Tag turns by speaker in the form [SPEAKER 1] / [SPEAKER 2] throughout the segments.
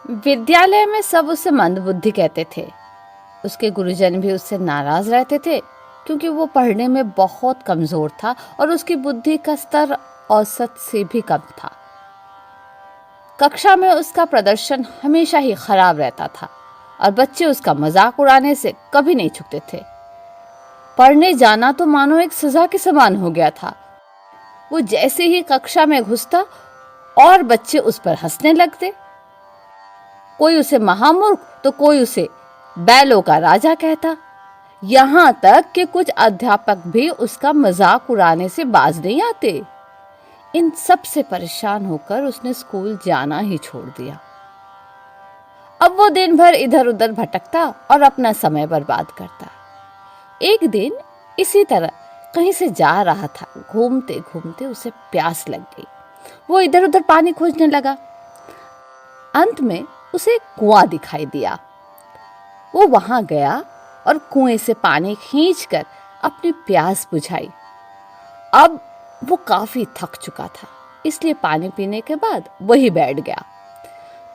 [SPEAKER 1] विद्यालय में सब उसे मंदबुद्धि कहते थे। उसके गुरुजन भी उससे नाराज रहते थे क्योंकि वो पढ़ने में बहुत कमजोर था और उसकी बुद्धि का स्तर औसत से भी कम था। कक्षा में उसका प्रदर्शन हमेशा ही खराब रहता था और बच्चे उसका मजाक उड़ाने से कभी नहीं चूकते थे। पढ़ने जाना तो मानो एक सजा के समान हो गया था। वो जैसे ही कक्षा में घुसता और बच्चे उस पर हंसने लगते। कोई उसे महामूर्ख तो कोई उसे बैलों का राजा कहता। यहाँ तक कि कुछ अध्यापक भी उसका मजाक उड़ाने से बाज नहीं आते। इन सब से परेशान होकर उसने स्कूल जाना ही छोड़ दिया। अब वो दिन भर इधर उधर भटकता और अपना समय बर्बाद करता। एक दिन इसी तरह कहीं से जा रहा था। घूमते घूमते उसे प्यास लग गई। वो इधर उधर पानी खोजने लगा। अंत में उसे एक कुआं दिखाई दिया। वो वहां गया और कुएं से पानी खींचकर अपनी प्यास बुझाई। अब वो काफी थक चुका था, इसलिए पानी पीने के बाद वही बैठ गया।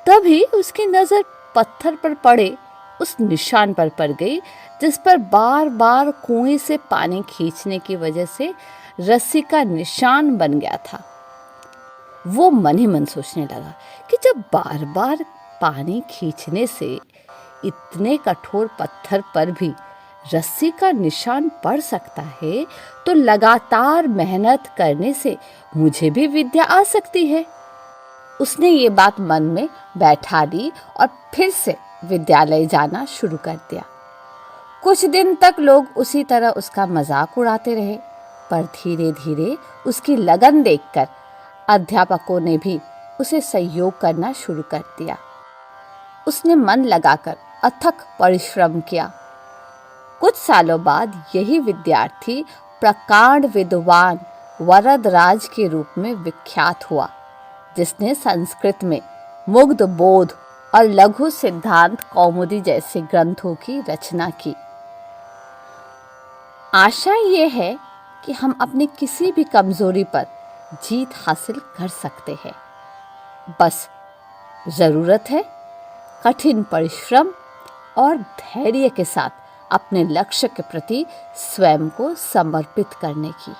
[SPEAKER 1] तभी उसकी नजर पत्थर पर पड़े उस निशान पर पड़ गई जिस पर बार बार कुएं से पानी खींचने की वजह से रस्सी का निशान बन गया था। वो मन ही मन सोचने लगा कि जब बार बार पानी खींचने से इतने कठोर पत्थर पर भी रस्सी का निशान पड़ सकता है तो लगातार मेहनत करने से मुझे भी विद्या आ सकती है। उसने ये बात मन में बैठा ली और फिर से विद्यालय जाना शुरू कर दिया। कुछ दिन तक लोग उसी तरह उसका मजाक उड़ाते रहे, पर धीरे धीरे उसकी लगन देखकर अध्यापकों ने भी उसे सहयोग करना शुरू कर दिया। उसने मन लगाकर अथक परिश्रम किया। कुछ सालों बाद यही विद्यार्थी प्रकांड विद्वान वरदराज के रूप में विख्यात हुआ, जिसने संस्कृत में मुग्ध बोध और लघु सिद्धांत कौमुदी जैसे ग्रंथों की रचना की। आशा ये है कि हम अपनी किसी भी कमजोरी पर जीत हासिल कर सकते हैं। बस जरूरत है कठिन परिश्रम और धैर्य के साथ अपने लक्ष्य के प्रति स्वयं को समर्पित करने की।